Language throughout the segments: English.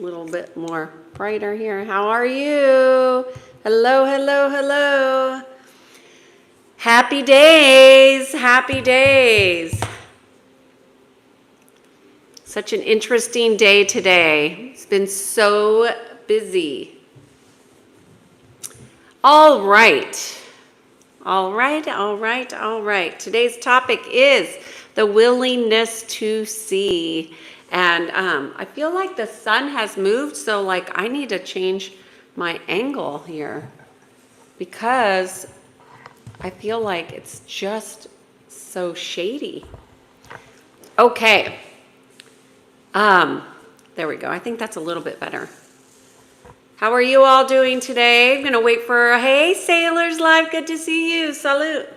a little bit more brighter here. How are you? Hello, hello, hello. Happy days, happy days. Such an interesting day today. It's been so busy. All right. Today's topic is the willingness to see. And I feel like the sun has moved, so like I need to change my angle here because I feel like it's just so shady. Okay. There we go. I think that's a little bit better. How are you all doing today? I'm going to wait for, hey, Sailors Live, good to see you. Salute.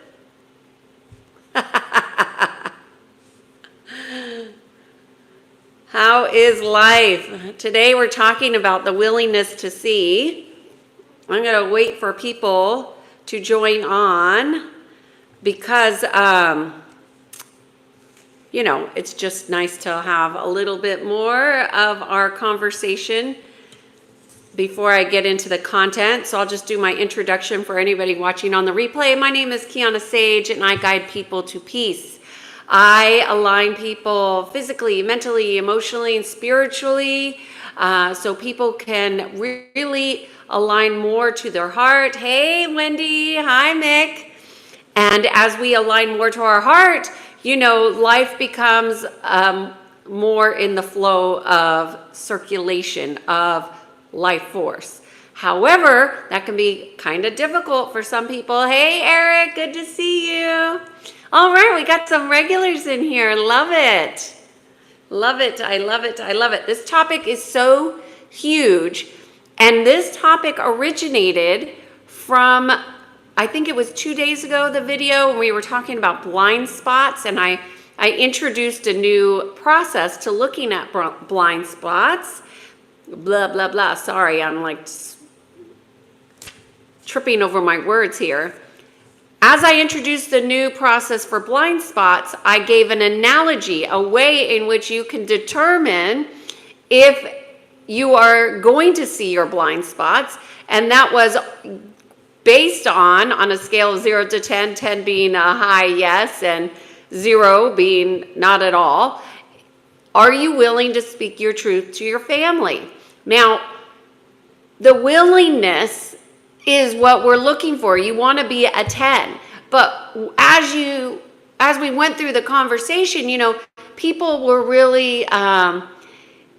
How is life? Today we're talking about the willingness to see. I'm going to wait for people to join on because, it's just nice to have a little bit more of our conversation before I get into the content. So I'll just do my introduction for anybody watching on the replay. My name is Kiana Sage, and I guide people to peace. I align people physically, mentally, emotionally, and spiritually, so people can really align more to their heart. Hey, Wendy. Hi, Mick. And as we align more to our heart, life becomes more in the flow of circulation of life force. However, that can be kind of difficult for some people. Hey, Eric, good to see you. All right, we got some regulars in here. Love it. Love it. I love it. I love it. This topic is so huge. And this topic originated from, I think it was 2 days ago, the video when we were talking about blind spots. And I introduced a new process to looking at blind spots. Blah, blah, blah. Sorry, I'm like tripping over my words here. As I introduced the new process for blind spots, I gave an analogy, a way in which you can determine if you are going to see your blind spots. And that was based on a scale of 0 to 10, 10 being a high yes and 0 being not at all. Are you willing to speak your truth to your family? Now, the willingness is what we're looking for. You want to be a 10. But as we went through the conversation, people were really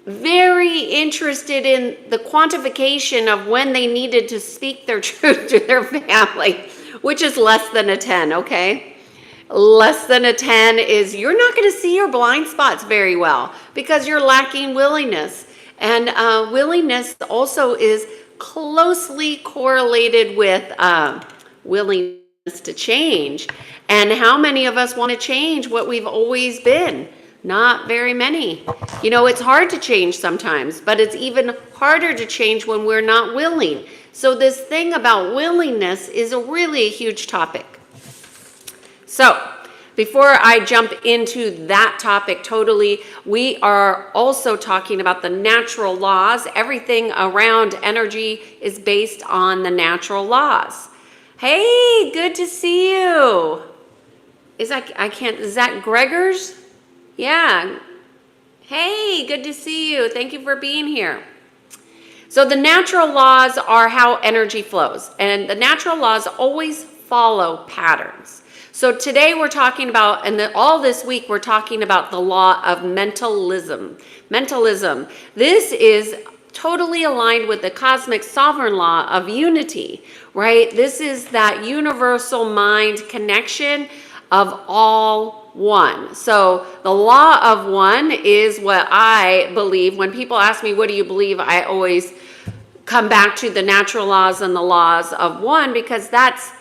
very interested in the quantification of when they needed to speak their truth to their family, which is less than a 10, okay? Less than a 10 is you're not going to see your blind spots very well because you're lacking willingness. And willingness also is closely correlated with willingness to change. And how many of us want to change what we've always been? Not very many. It's hard to change sometimes, but it's even harder to change when we're not willing. So this thing about willingness is really a huge topic. So before I jump into that topic totally, we are also talking about the natural laws. Everything around energy is based on the natural laws. Hey, good to see you. Is that Gregor's? Yeah. Hey, good to see you. Thank you for being here. So the natural laws are how energy flows, and the natural laws always follow patterns. So today we're talking about, and all this week we're talking about the law of mentalism. Mentalism. This is totally aligned with the cosmic sovereign law of unity, right? This is that universal mind connection of all one. So the law of one is what I believe. When people ask me, what do you believe? I always come back to the natural laws and the laws of one, because that's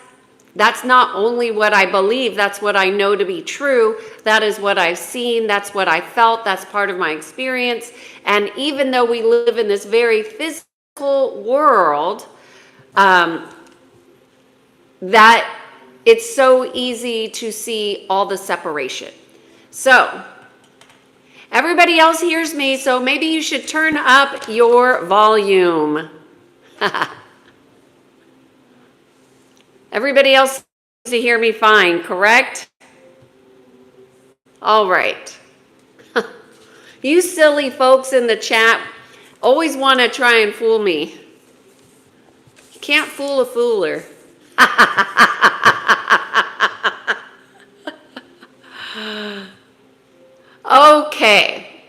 not only what I believe, that's what I know to be true. That is what I've seen. That's what I felt. That's part of my experience. And even though we live in this very physical world, that it's so easy to see all the separation. So, Everybody else hears me, so maybe you should turn up your volume. Everybody else seems to hear me fine, correct? All right. You silly folks in the chat always want to try and fool me. You can't fool a fooler. Okay.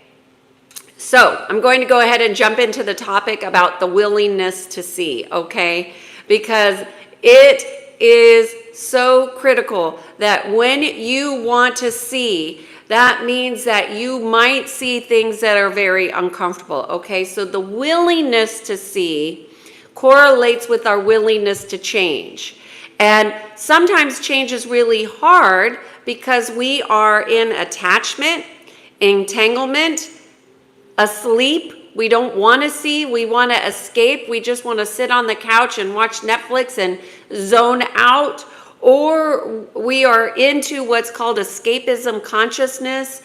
So I'm going to go ahead and jump into the topic about the willingness to see, okay? Because it is so critical that when you want to see, that means that you might see things that are very uncomfortable, okay? So the willingness to see correlates with our willingness to change. And sometimes change is really hard because we are in attachment, entanglement, asleep. We don't want to see. We want to escape. We just want to sit on the couch and watch Netflix and zone out. Or we are into what's called escapism consciousness.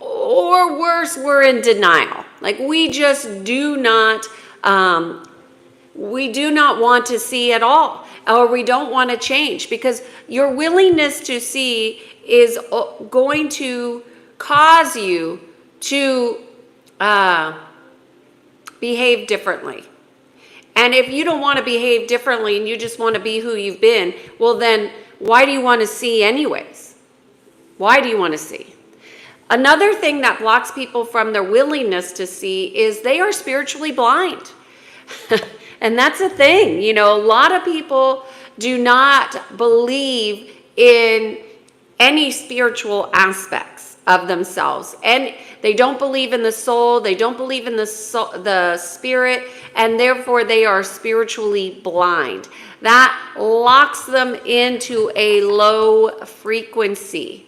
Or worse, we're in denial. Like we just do not want to see at all. Or we don't want to change, because your willingness to see is going to cause you to behave differently. And if you don't want to behave differently and you just want to be who you've been, well then why do you want to see anyways? Why do you want to see? Another thing that blocks people from their willingness to see is they are spiritually blind. And that's a thing. You know, a lot of people do not believe in any spiritual aspects of themselves. And they don't believe in the soul. They don't believe in the spirit. And therefore, they are spiritually blind. That locks them into a low frequency.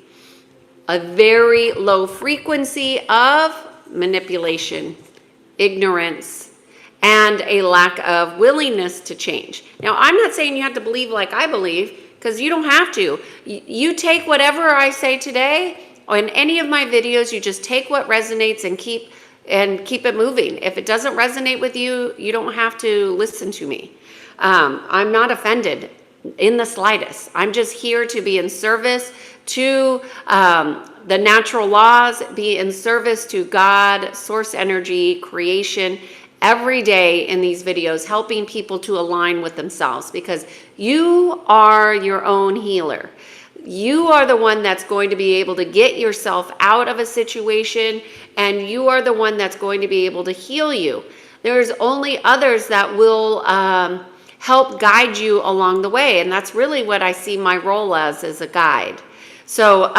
A very low frequency of manipulation, ignorance, and a lack of willingness to change. Now, I'm not saying you have to believe like I believe, because you don't have to. You take whatever I say today, or in any of my videos, you just take what resonates and keep it moving. If it doesn't resonate with you, you don't have to listen to me. I'm not offended in the slightest. I'm just here to be in service to the natural laws, be in service to God, source energy, creation, every day in these videos, helping people to align with themselves, because you are your own healer. You are the one that's going to be able to get yourself out of a situation, and you are the one that's going to be able to heal you. There's only others that will help guide you along the way, and that's really what I see my role as a guide. So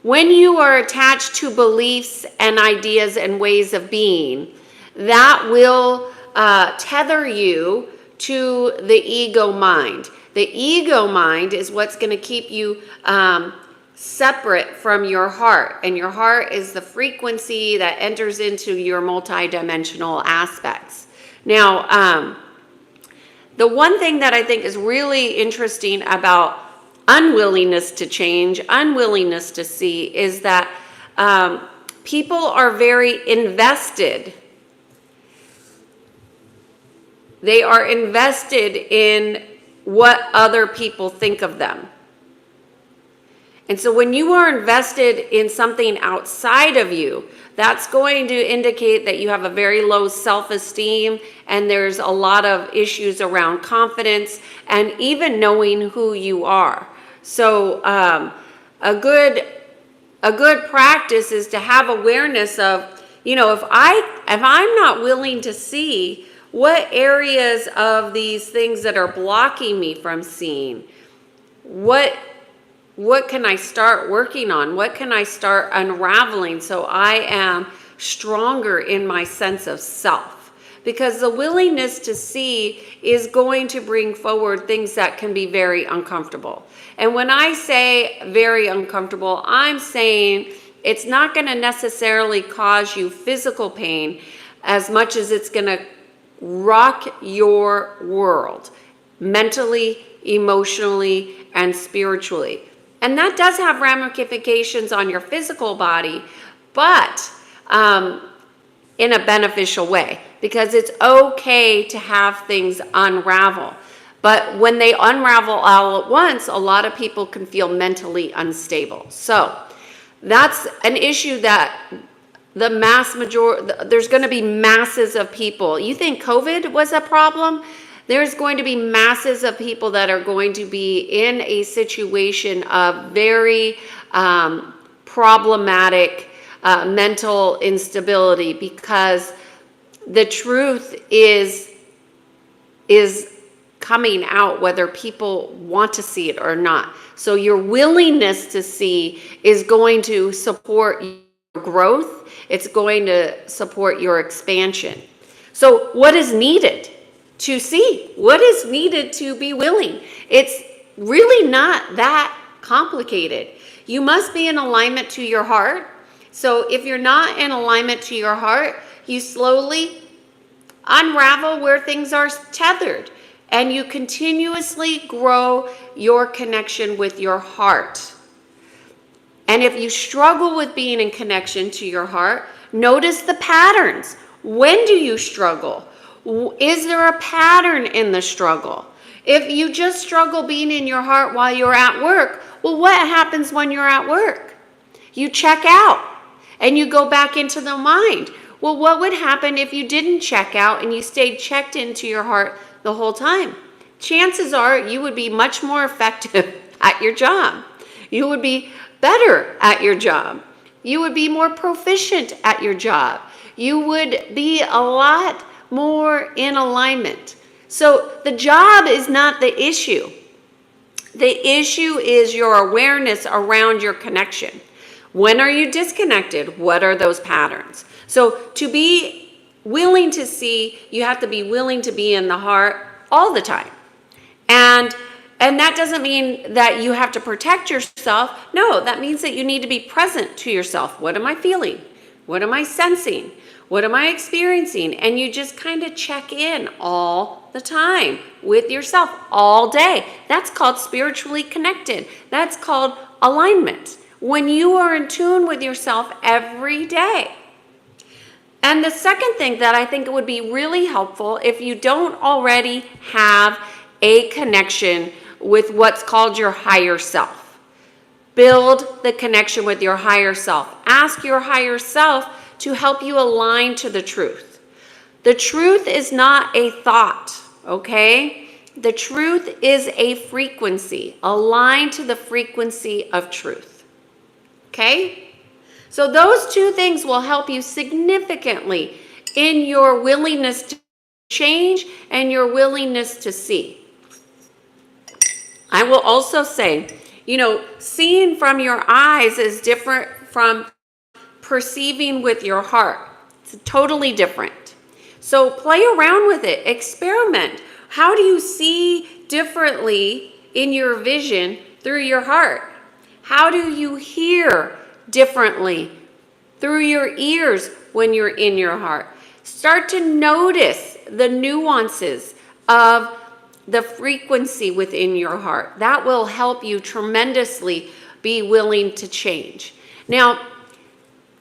when you are attached to beliefs and ideas and ways of being, that will tether you to the ego mind. The ego mind is what's going to keep you separate from your heart. And your heart is the frequency that enters into your multidimensional aspects. Now, the one thing that I think is really interesting about unwillingness to change, unwillingness to see, is that people are very invested. They are invested in what other people think of them. And so when you are invested in something outside of you, that's going to indicate that you have a very low self-esteem, and there's a lot of issues around confidence and even knowing who you are. So a good practice is to have awareness of, you know, if I'm not willing to see what areas of these things that are blocking me from seeing, what can I start working on? What can I start unraveling so I am stronger in my sense of self? Because the willingness to see is going to bring forward things that can be very uncomfortable. And when I say very uncomfortable, I'm saying it's not going to necessarily cause you physical pain as much as it's going to rock your world mentally, emotionally, and spiritually. And that does have ramifications on your physical body, but in a beneficial way, because it's okay to have things unravel. But when they unravel all at once, a lot of people can feel mentally unstable. So that's an issue that the mass majority, there's going to be masses of people. You think COVID was a problem? There's going to be masses of people that are going to be in a situation of very problematic mental instability, because the truth is coming out whether people want to see it or not. So your willingness to see is going to support your growth. It's going to support your expansion. So what is needed to see? What is needed to be willing? It's really not that complicated. You must be in alignment to your heart. So if you're not in alignment to your heart, you slowly unravel where things are tethered, and you continuously grow your connection with your heart. And if you struggle with being in connection to your heart, notice the patterns. When do you struggle? Is there a pattern in the struggle? If you just struggle being in your heart while you're at work, well, what happens when you're at work? You check out and you go back into the mind. Well, what would happen if you didn't check out and you stayed checked into your heart the whole time? Chances are you would be much more effective at your job. You would be better at your job. You would be more proficient at your job. You would be a lot more in alignment. So the job is not the issue. The issue is your awareness around your connection. When are you disconnected? What are those patterns? So to be willing to see, you have to be willing to be in the heart all the time. And that doesn't mean that you have to protect yourself. No, that means that you need to be present to yourself. What am I feeling? What am I sensing? What am I experiencing? And you just kind of check in all the time with yourself all day. That's called spiritually connected. That's called alignment. When you are in tune with yourself every day. And the second thing that I think would be really helpful, if you don't already have a connection with what's called your higher self, build the connection with your higher self. Ask your higher self to help you align to the truth. The truth is not a thought, okay? The truth is a frequency. Align to the frequency of truth, okay? So those two things will help you significantly in your willingness to change and your willingness to see. I will also say, seeing from your eyes is different from perceiving with your heart. It's totally different. So play around with it. Experiment. How do you see differently in your vision through your heart? How do you hear differently through your ears when you're in your heart? Start to notice the nuances of the frequency within your heart. That will help you tremendously be willing to change. Now,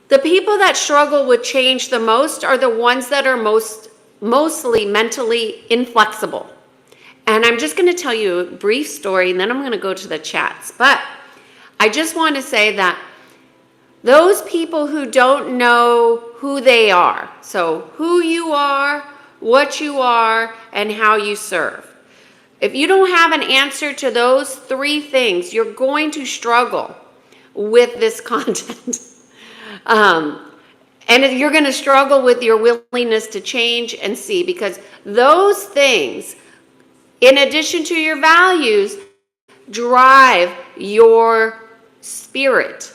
the people that struggle with change the most are the ones that are mostly mentally inflexible. And I'm just going to tell you a brief story, and then I'm going to go to the chats. But I just want to say that those people who don't know who they are, so who you are, what you are, and how you serve. If you don't have an answer to those three things, you're going to struggle with this content. And you're going to struggle with your willingness to change and see, because those things, in addition to your values, drive your spirit.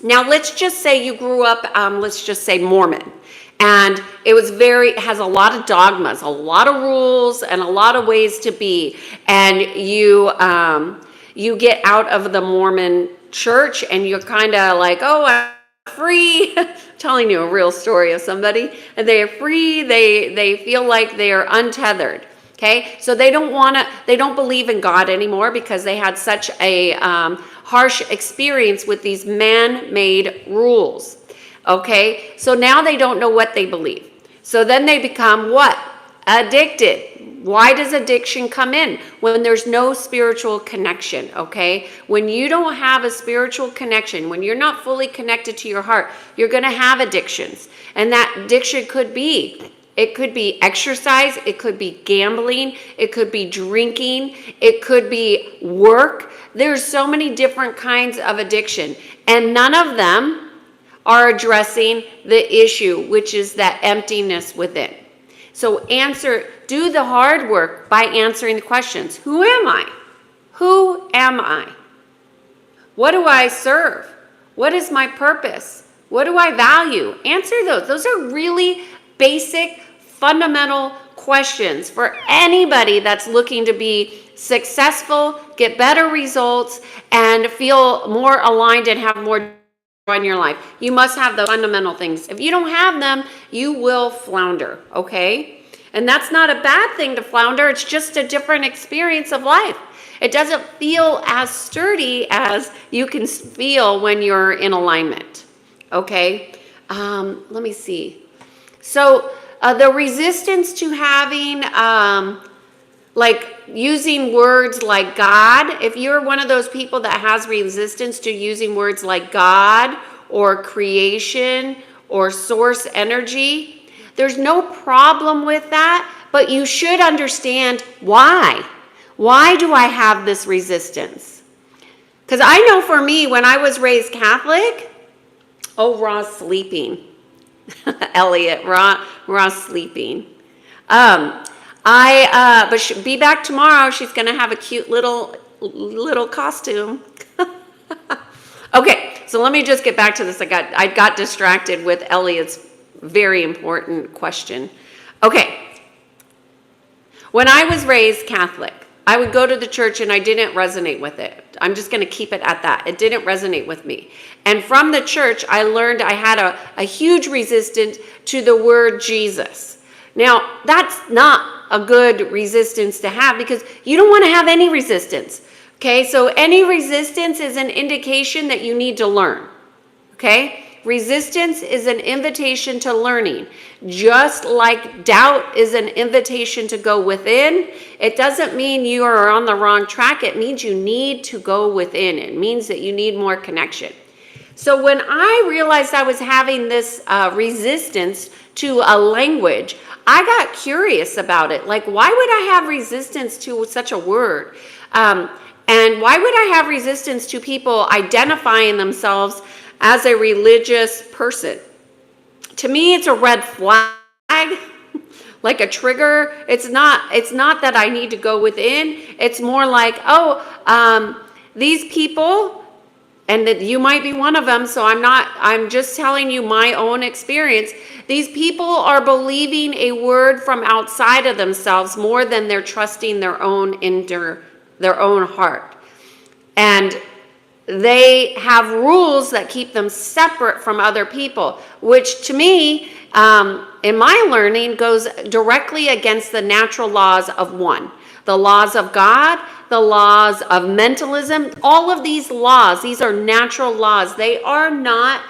Now, let's just say you grew up, let's just say Mormon, and it has a lot of dogmas, a lot of rules, and a lot of ways to be. And you get out of the Mormon church, and you're kind of like, oh, I'm free. Telling you a real story of somebody, and they are free. They feel like they are untethered. Okay, so they don't believe in God anymore because they had such a harsh experience with these man-made rules. Okay? So now they don't know what they believe. So then they become what? Addicted. Why does addiction come in? When there's no spiritual connection, okay? When you don't have a spiritual connection, when you're not fully connected to your heart, you're going to have addictions. And that addiction could be, it could be exercise, it could be gambling, it could be drinking, it could be work. There's so many different kinds of addiction, and none of them are addressing the issue, which is that emptiness within. So do the hard work by answering the questions. Who am I? Who am I? What do I serve? What is my purpose? What do I value? Answer those. Those are really basic, fundamental questions for anybody that's looking to be successful, get better results, and feel more aligned and have more in your life. You must have the fundamental things. If you don't have them, you will flounder, okay? And that's not a bad thing to flounder. It's just a different experience of life. It doesn't feel as sturdy as you can feel when you're in alignment, okay? Let me see. So the resistance to having like using words like God, if you're one of those people that has resistance to using words like God or creation or source energy, there's no problem with that, but you should understand why. Why do I have this resistance? Because I know for me, when I was raised Catholic, Ra's sleeping. Elliot, Ra's sleeping. But she'll be back tomorrow. She's going to have a cute little costume. Okay, so let me just get back to this. I got distracted with Elliot's very important question. Okay, when I was raised Catholic, I would go to the church and I didn't resonate with it. I'm just going to keep it at that. It didn't resonate with me. And from the church, I learned I had a huge resistance to the word Jesus. Now, that's not a good resistance to have because you don't want to have any resistance. Okay, so any resistance is an indication that you need to learn. Okay? Resistance is an invitation to learning. Just like doubt is an invitation to go within, it doesn't mean you are on the wrong track. It means you need to go within. It means that you need more connection. So when I realized I was having this resistance to a language, I got curious about it. Like, why would I have resistance to such a word? And why would I have resistance to people identifying themselves as a religious person? To me, it's a red flag, like a trigger. It's not that I need to go within. It's more like, these people, and that you might be one of them, so I'm just telling you my own experience. These people are believing a word from outside of themselves more than they're trusting their own heart. And they have rules that keep them separate from other people, which to me, in my learning, goes directly against the natural laws of one. The laws of God, the laws of mentalism, all of these laws, these are natural laws. They are not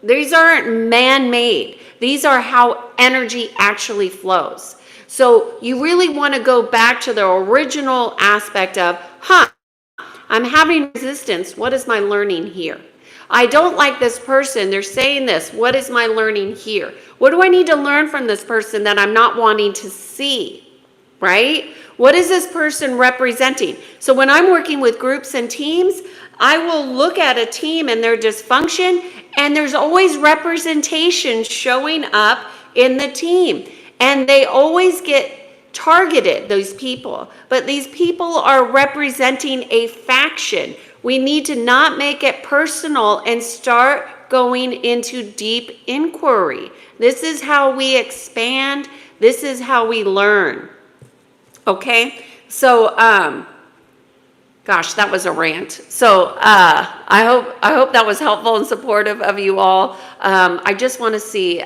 these aren't man-made. These are how energy actually flows. So you really want to go back to the original aspect of, I'm having resistance. What is my learning here? I don't like this person. They're saying this. What is my learning here? What do I need to learn from this person that I'm not wanting to see? Right? What is this person representing? So when I'm working with groups and teams, I will look at a team and their dysfunction, and there's always representation showing up in the team. And they always get targeted, those people. But these people are representing a faction. We need to not make it personal and start going into deep inquiry. This is how we expand. This is how we learn. Okay? So, gosh, that was a rant. So I hope that was helpful and supportive of you all. I just want to see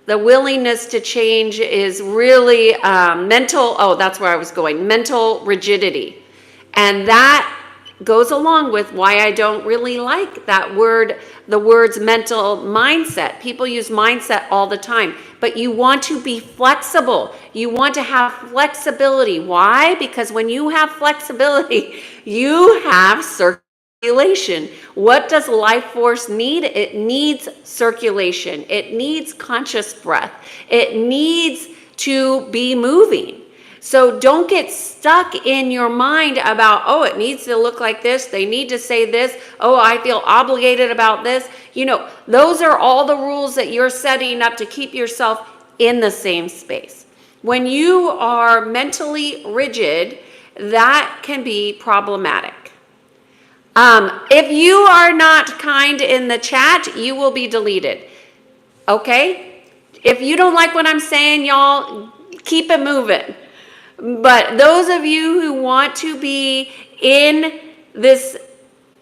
the willingness to change is really mental. Oh, that's where I was going. Mental rigidity. And that goes along with why I don't really like that word, the words mental mindset. People use mindset all the time, but you want to be flexible. You want to have flexibility. Why? Because when you have flexibility, you have circulation. What does life force need? It needs circulation. It needs conscious breath. It needs to be moving. So don't get stuck in your mind about, oh, it needs to look like this. They need to say this. Oh, I feel obligated about this. You know, those are all the rules that you're setting up to keep yourself in the same space. When you are mentally rigid, that can be problematic. If you are not kind in the chat, you will be deleted. Okay? If you don't like what I'm saying, y'all, keep it moving. But those of you who want to be in this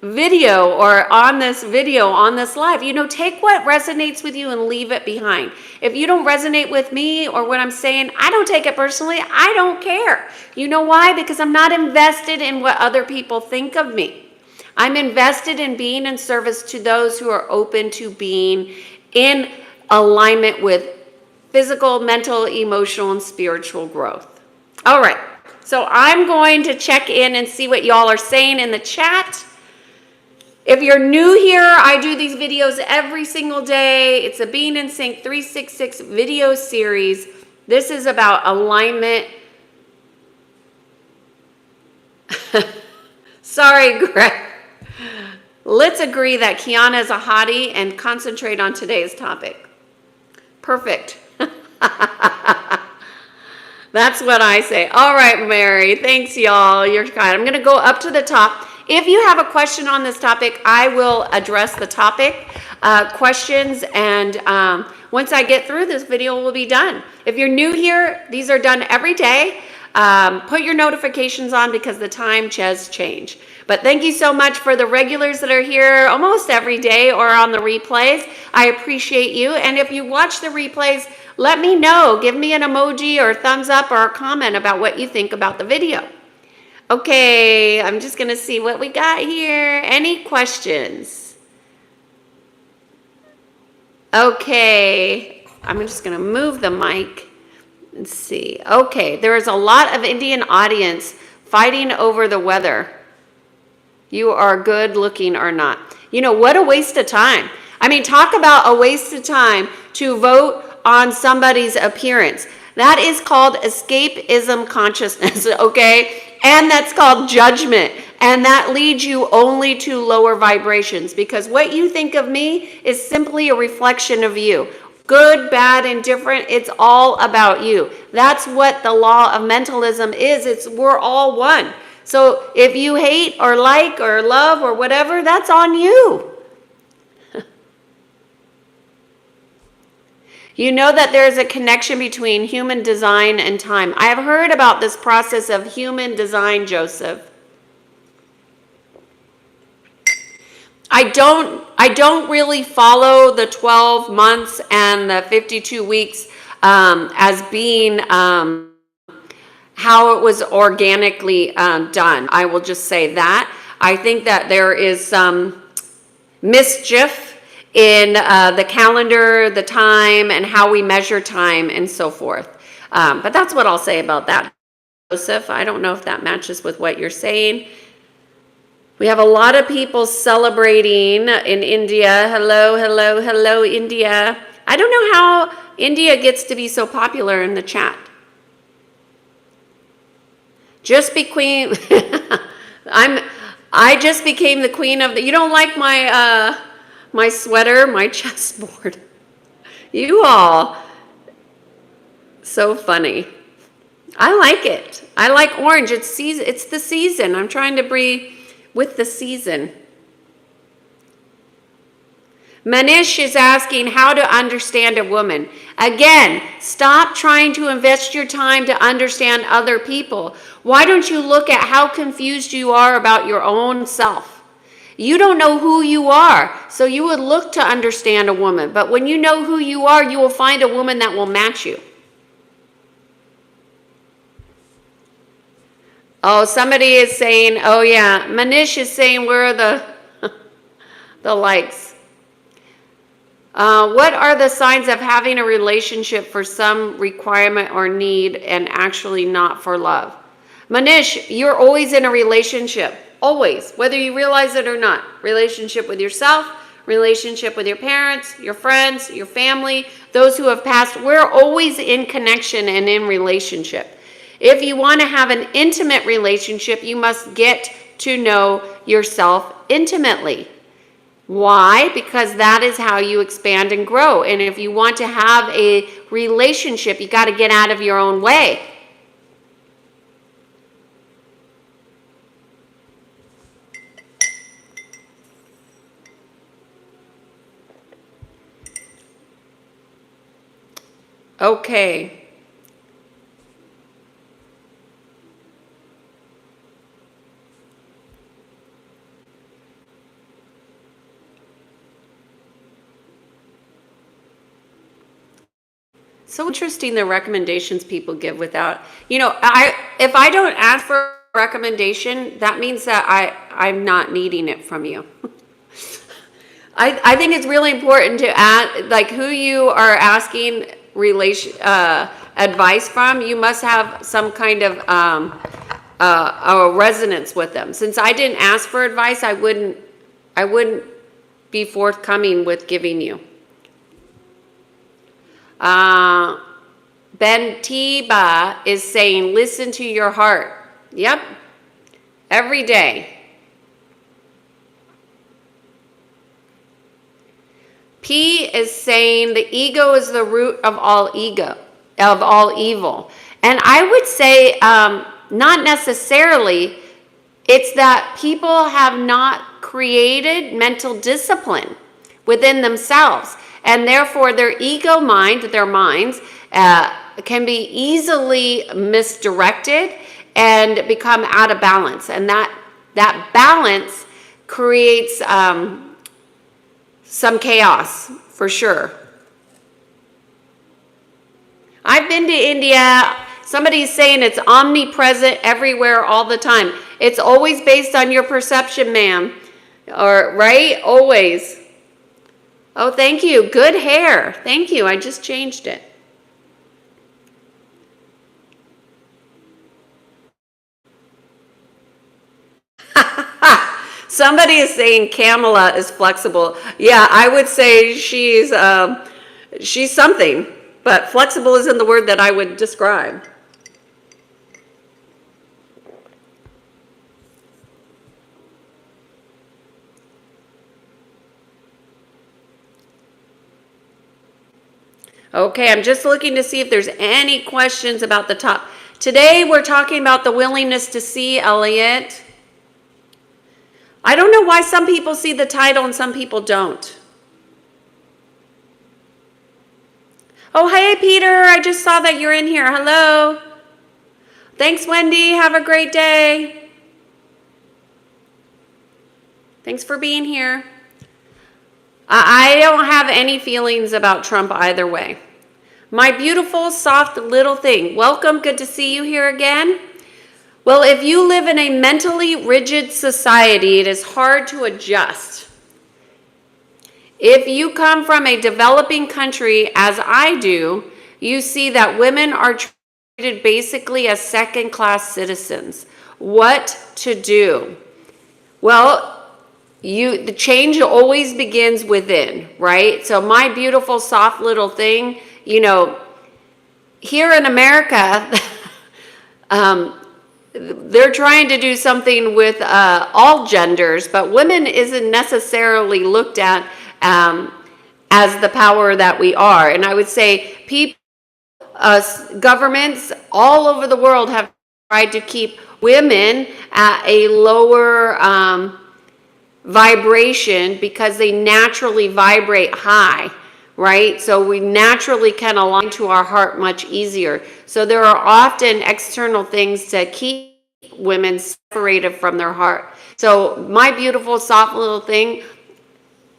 video or on this video, on this live, you know, take what resonates with you and leave it behind. If you don't resonate with me or what I'm saying, I don't take it personally. I don't care. You know why? Because I'm not invested in what other people think of me. I'm invested in being in service to those who are open to being in alignment with physical, mental, emotional, and spiritual growth. All right, so I'm going to check in and see what y'all are saying in the chat. If you're new here, I do these videos every single day. It's a Being in Sync 366 video series. This is about alignment. Sorry, Greg. Let's agree that Kiana is a hottie and concentrate on today's topic. Perfect. That's what I say. All right, Mary. Thanks, y'all. You're kind. I'm going to go up to the top. If you have a question on this topic, I will address the topic questions. And once I get through, this video will be done. If you're new here, these are done every day. Put your notifications on because the time has changed. But thank you so much for the regulars that are here almost every day or on the replays. I appreciate you. And if you watch the replays, let me know. Give me an emoji or thumbs up or a comment about what you think about the video. Okay, I'm just going to see what we got here. Any questions? Okay, I'm just going to move the mic and see. Okay, there is a lot of Indian audience fighting over the weather. You are good looking or not. You know, what a waste of time. I mean, talk about a waste of time to vote on somebody's appearance. That is called escapism consciousness, okay? And that's called judgment. And that leads you only to lower vibrations because what you think of me is simply a reflection of you. Good, bad, indifferent, it's all about you. That's what the law of mentalism is. We're all one. So if you hate or like or love or whatever, that's on you. You know that there is a connection between human design and time. I have heard about this process of human design, Joseph. I don't really follow the 12 months and the 52 weeks as being how it was organically done. I will just say that. I think that there is some mischief in the calendar, the time, and how we measure time and so forth. But that's what I'll say about that, Joseph. I don't know if that matches with what you're saying. We have a lot of people celebrating in India. Hello, hello, hello, India. I don't know how India gets to be so popular in the chat. Just be queen. I just became the queen of the. You don't like my my sweater, my chessboard. You all, so funny. I like it. I like orange. It's the season. I'm trying to be with the season. Manish is asking how to understand a woman. Again, stop trying to invest your time to understand other people. Why don't you look at how confused you are about your own self? You don't know who you are, so you would look to understand a woman. But when you know who you are, you will find a woman that will match you. Oh, somebody is saying, oh yeah, Manish is saying, where are the likes? What are the signs of having a relationship for some requirement or need and actually not for love? Manish, you're always in a relationship, always, whether you realize it or not. Relationship with yourself, relationship with your parents, your friends, your family, those who have passed. We're always in connection and in relationship. If you want to have an intimate relationship, you must get to know yourself intimately. Why? Because that is how you expand and grow. And if you want to have a relationship, you got to get out of your own way. Okay. So interesting the recommendations people give without, if I don't ask for a recommendation, that means that I'm not needing it from you. I think it's really important to add, like, who you are asking advice from. You must have some kind of a resonance with them. Since I didn't ask for advice, I wouldn't be forthcoming with giving you. Ben Tiba is saying, listen to your heart. Yep. Every day. P is saying the ego is the root of all evil. And I would say, not necessarily. It's that people have not created mental discipline within themselves. And therefore, their ego mind, their minds, can be easily misdirected and become out of balance. And that balance creates some chaos, for sure. I've been to India. Somebody's saying it's omnipresent everywhere all the time. It's always based on your perception, ma'am. Or, right? Always. Oh, thank you. Good hair. Thank you. I just changed it. Somebody is saying Kamala is flexible. Yeah, I would say she's something, but flexible isn't the word that I would describe. Okay, I'm just looking to see if there's any questions about the top. Today we're talking about the willingness to see, Elliot. I don't know why some people see the title and some people don't. Oh, hey, Peter. I just saw that you're in here. Hello. Thanks, Wendy. Have a great day. Thanks for being here. I don't have any feelings about Trump either way. My beautiful, soft little thing. Welcome. Good to see you here again. Well, if you live in a mentally rigid society, it is hard to adjust. If you come from a developing country, as I do, you see that women are treated basically as second-class citizens. What to do? Well, the change always begins within, right? So my beautiful, soft little thing, here in America, they're trying to do something with all genders, but women isn't necessarily looked at as the power that we are. And I would say governments all over the world have tried to keep women at a lower vibration because they naturally vibrate high, right? So we naturally can align to our heart much easier. So there are often external things to keep women separated from their heart. So my beautiful, soft little thing,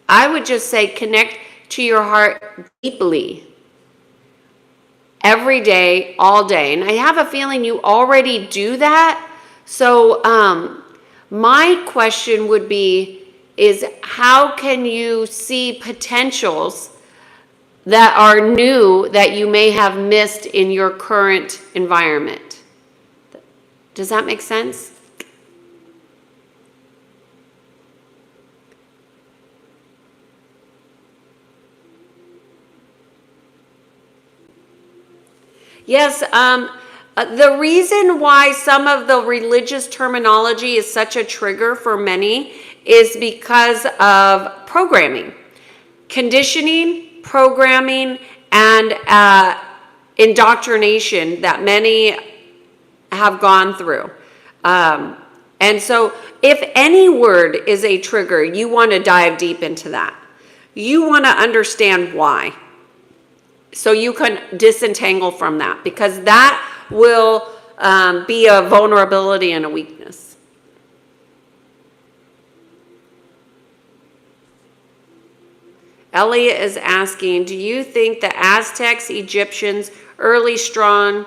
I would just say connect to your heart deeply. Every day, all day. And I have a feeling you already do that. So my question would be, is how can you see potentials that are new that you may have missed in your current environment? Does that make sense? Yes, the reason why some of the religious terminology is such a trigger for many is because of programming, conditioning, programming, and indoctrination that many have gone through. And so if any word is a trigger, you want to dive deep into that. You want to understand why, so you can disentangle from that, because that will be a vulnerability and a weakness. Elliot is asking, do you think the Aztecs, Egyptians, early strong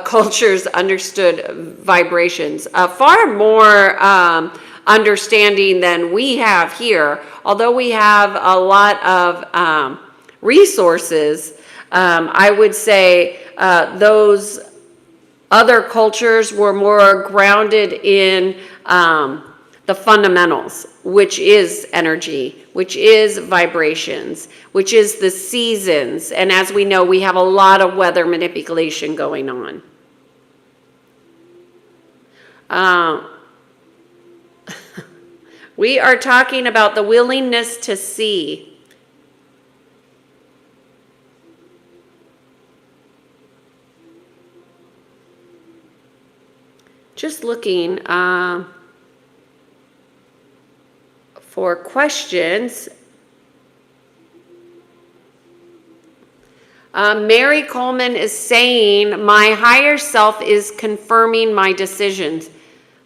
cultures understood vibrations? Far more understanding than we have here, although we have a lot of resources. I would say those other cultures were more grounded in the fundamentals, which is energy, which is vibrations, which is the seasons. And as we know, we have a lot of weather manipulation going on. We are talking about the willingness to see. Just looking for questions. Mary Coleman is saying, my higher self is confirming my decisions.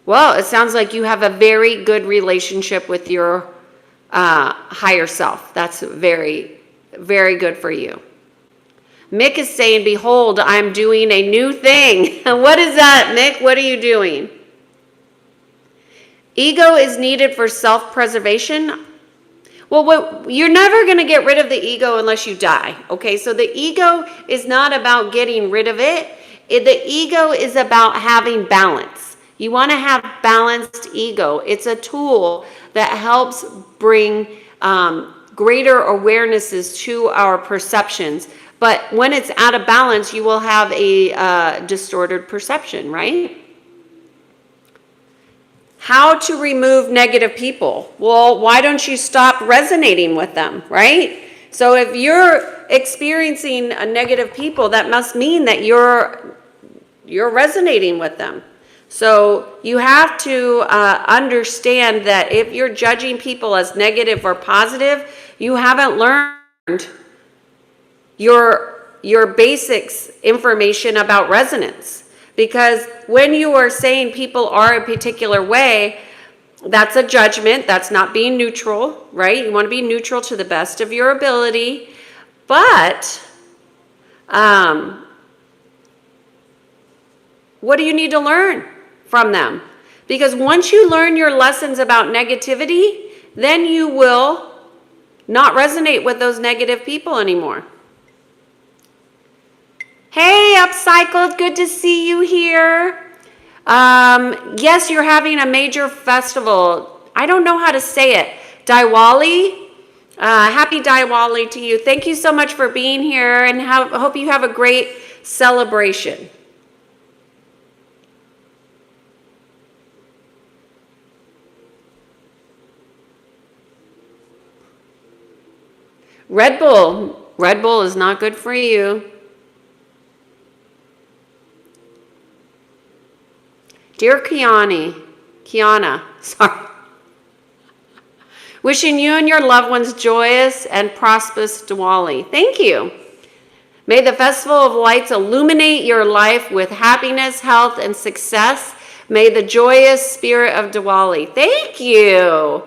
Well, it sounds like you have a very good relationship with your higher self. That's very, very good for you. Mick is saying, behold, I'm doing a new thing. What is that, Mick? What are you doing? Ego is needed for self-preservation. Well, you're never going to get rid of the ego unless you die. Okay, so the ego is not about getting rid of it. The ego is about having balance. You want to have balanced ego. It's a tool that helps bring greater awarenesses to our perceptions. But when it's out of balance, you will have a distorted perception, right? How to remove negative people? Well, why don't you stop resonating with them, right? So if you're experiencing a negative people, that must mean that you're resonating with them. So you have to understand that if you're judging people as negative or positive, you haven't learned your basics information about resonance. Because when you are saying people are a particular way, that's a judgment. That's not being neutral, right? You want to be neutral to the best of your ability. But what do you need to learn from them? Because once you learn your lessons about negativity, then you will not resonate with those negative people anymore. Hey, Upcycled, good to see you here. Yes, you're having a major festival. I don't know how to say it. Diwali. Happy Diwali to you. Thank you so much for being here, and hope you have a great celebration. Red Bull is not good for you. Dear Kiana, sorry. Wishing you and your loved ones joyous and prosperous Diwali. Thank you. May the Festival of Lights illuminate your life with happiness, health, and success. May the joyous spirit of Diwali. Thank you.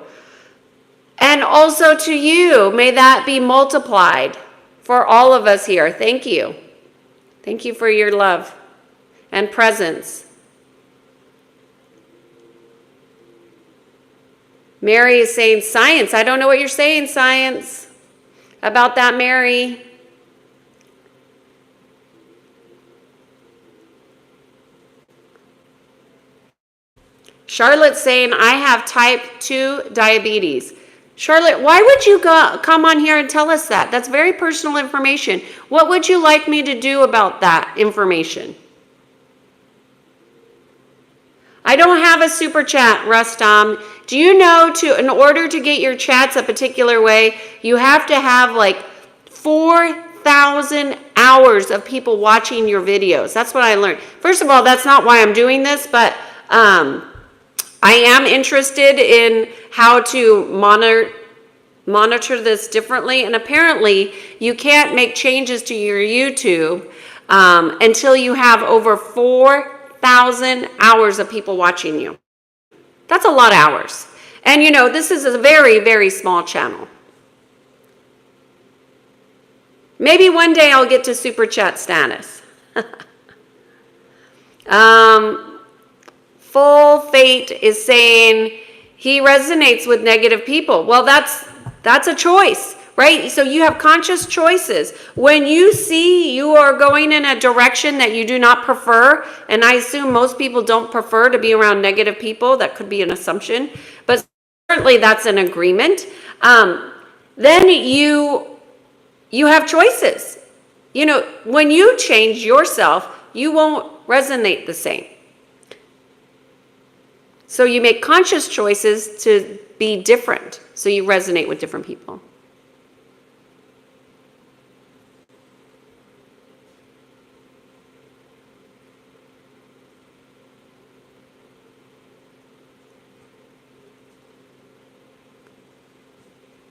And also to you, may that be multiplied for all of us here. Thank you. Thank you for your love and presence. Mary is saying science. I don't know what you're saying, science, about that, Mary. Charlotte's saying, I have type 2 diabetes. Charlotte, why would you come on here and tell us that? That's very personal information. What would you like me to do about that information? I don't have a super chat, Rustam. Do you know in order to get your chats a particular way, you have to have like 4,000 hours of people watching your videos. That's what I learned. First of all, that's not why I'm doing this, but I am interested in how to monitor this differently. And apparently, you can't make changes to your YouTube until you have over 4,000 hours of people watching you. That's a lot of hours. And you know, this is a very, very small channel. Maybe one day I'll get to super chat status. Full Fate is saying he resonates with negative people. Well, that's a choice, right? So you have conscious choices. When you see you are going in a direction that you do not prefer, and I assume most people don't prefer to be around negative people, that could be an assumption, but certainly that's an agreement, then you have choices. You know, when you change yourself, you won't resonate the same. So you make conscious choices to be different, so you resonate with different people.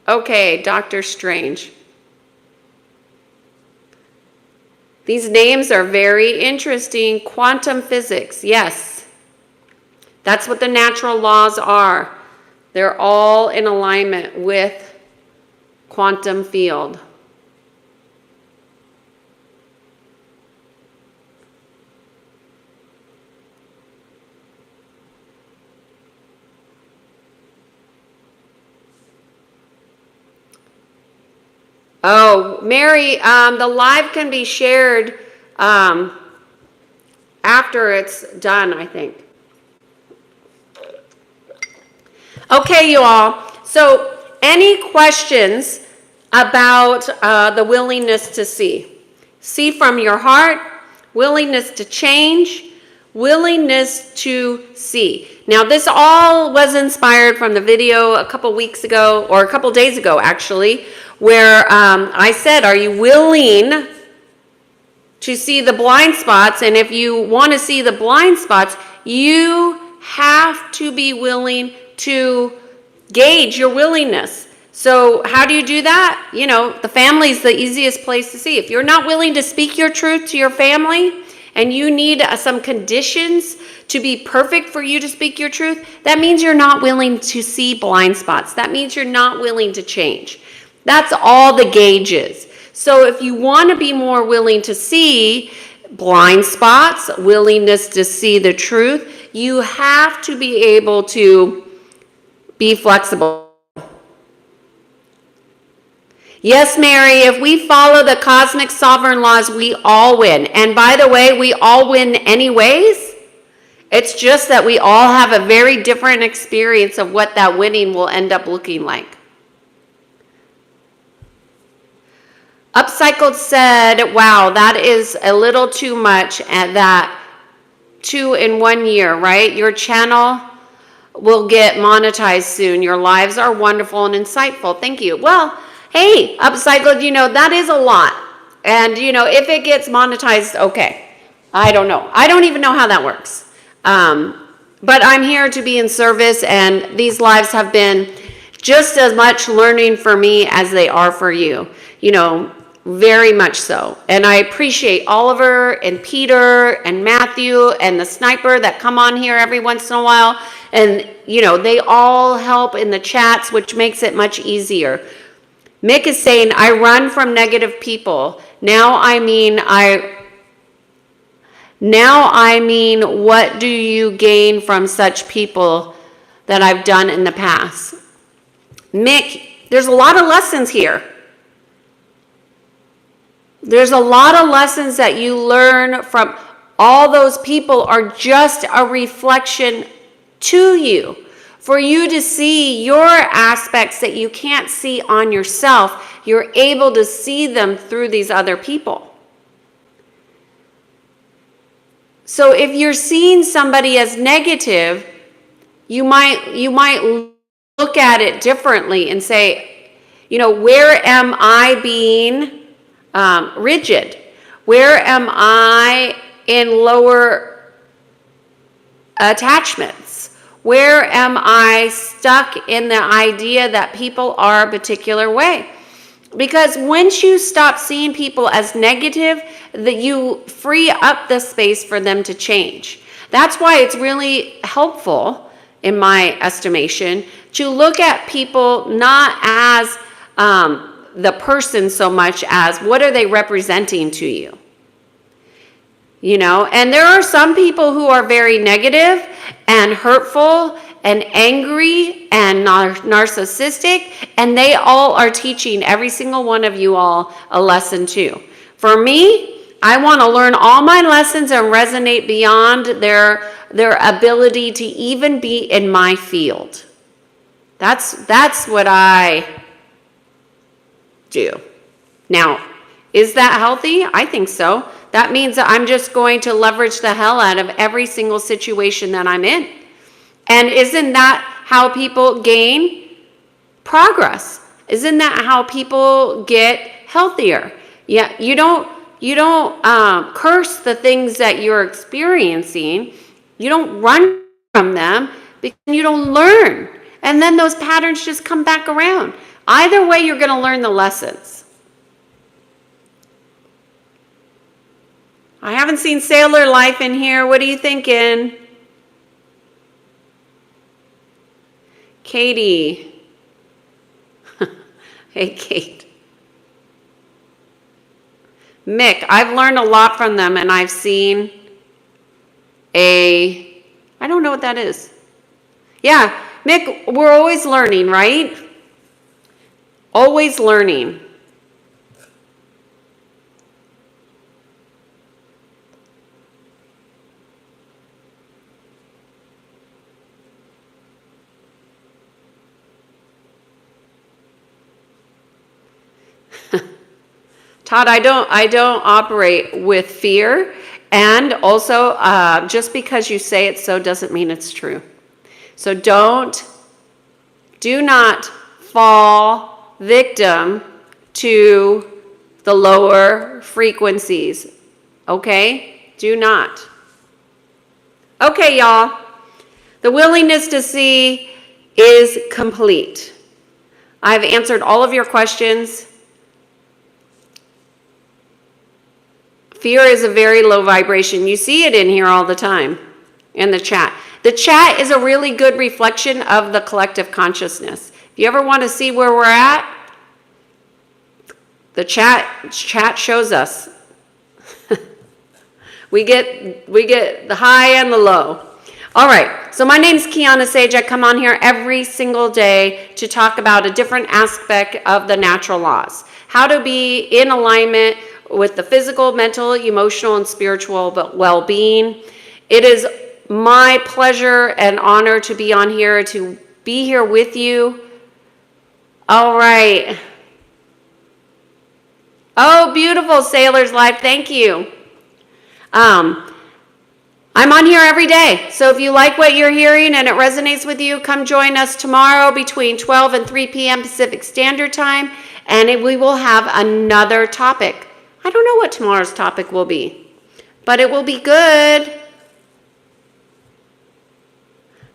Okay, Dr. Strange. These names are very interesting. Quantum physics, yes. That's what the natural laws are. They're all in alignment with quantum field. Oh, Mary, the live can be shared after it's done, I think. Okay, you all. So, any questions about the willingness to see? See from your heart, willingness to change, willingness to see. Now, this all was inspired from the video a couple weeks ago, or a couple days ago, actually, where I said, are you willing to see the blind spots? And if you want to see the blind spots, you have to be willing to gauge your willingness. So how do you do that? You know, the family is the easiest place to see. If you're not willing to speak your truth to your family and you need some conditions to be perfect for you to speak your truth, that means you're not willing to see blind spots. That means you're not willing to change. That's all the gauges. So if you want to be more willing to see blind spots, willingness to see the truth, you have to be able to be flexible. Yes, Mary, if we follow the cosmic sovereign laws, we all win. And by the way, we all win anyways. It's just that we all have a very different experience of what that winning will end up looking like. Upcycled said, wow, that is a little too much, and that 2 in 1 year, right? Your channel will get monetized soon. Your lives are wonderful and insightful. Thank you. Well, hey, Upcycled, you know, that is a lot. And, you know, if it gets monetized, okay. I don't know. I don't even know how that works. But I'm here to be in service, and these lives have been just as much learning for me as they are for you. You know, very much so. And I appreciate Oliver and Peter and Matthew and the sniper that come on here every once in a while. And, you know, they all help in the chats, which makes it much easier. Mick is saying, I run from negative people. Now I mean, what do you gain from such people that I've done in the past. Mick, there's a lot of lessons here. There's a lot of lessons that you learn from all those people are just a reflection to you, for you to see your aspects that you can't see on yourself. You're able to see them through these other people. So if you're seeing somebody as negative, you might look at it differently and say, where am I being rigid? Where am I in lower attachments? Where am I stuck in the idea that people are a particular way? Because once you stop seeing people as negative, that you free up the space for them to change. That's why it's really helpful, in my estimation, to look at people not as the person so much as what are they representing to you. And there are some people who are very negative and hurtful and angry and narcissistic, and they all are teaching every single one of you all a lesson too. For me, I want to learn all my lessons and resonate beyond their ability to even be in my field. That's what I do. Now, is that healthy? I think so. That means that I'm just going to leverage the hell out of every single situation that I'm in. And isn't that how people gain progress? Isn't that how people get healthier? Yeah, you don't curse the things that you're experiencing. You don't run from them because you don't learn. And then those patterns just come back around. Either way, you're going to learn the lessons. I haven't seen Sailor Life in here. What are you thinking? Katie. Hey, Kate. Mick, I've learned a lot from them, and I've seen I don't know what that is. Yeah, Mick, we're always learning, right? Always learning. Todd, I don't operate with fear, and also just because you say it so doesn't mean it's true. So do not fall victim to the lower frequencies. Okay? Do not. Okay, y'all. The willingness to see is complete. I've answered all of your questions. Fear is a very low vibration. You see it in here all the time in the chat. The chat is a really good reflection of the collective consciousness. If you ever want to see where we're at, the chat shows us. we get the high and the low. All right, so my name is Kiana Sage. I come on here every single day to talk about a different aspect of the natural laws. How to be in alignment with the physical, mental, emotional, and spiritual well-being. It is my pleasure and honor to be on here, to be here with you. All right. Oh, beautiful, Sailor's Life. Thank you. I'm on here every day. So if you like what you're hearing and it resonates with you, come join us tomorrow between 12 and 3 p.m. Pacific Standard Time, and we will have another topic. I don't know what tomorrow's topic will be, but it will be good.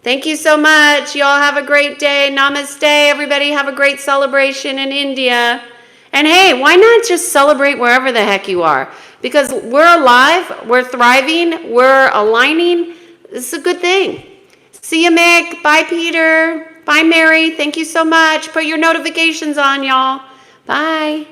Thank you so much. Y'all have a great day. Namaste. Everybody have a great celebration in India. And hey, why not just celebrate wherever the heck you are? Because we're alive, we're thriving, we're aligning. This is a good thing. See you, Mick. Bye, Peter. Bye, Mary. Thank you so much. Put your notifications on, y'all. Bye.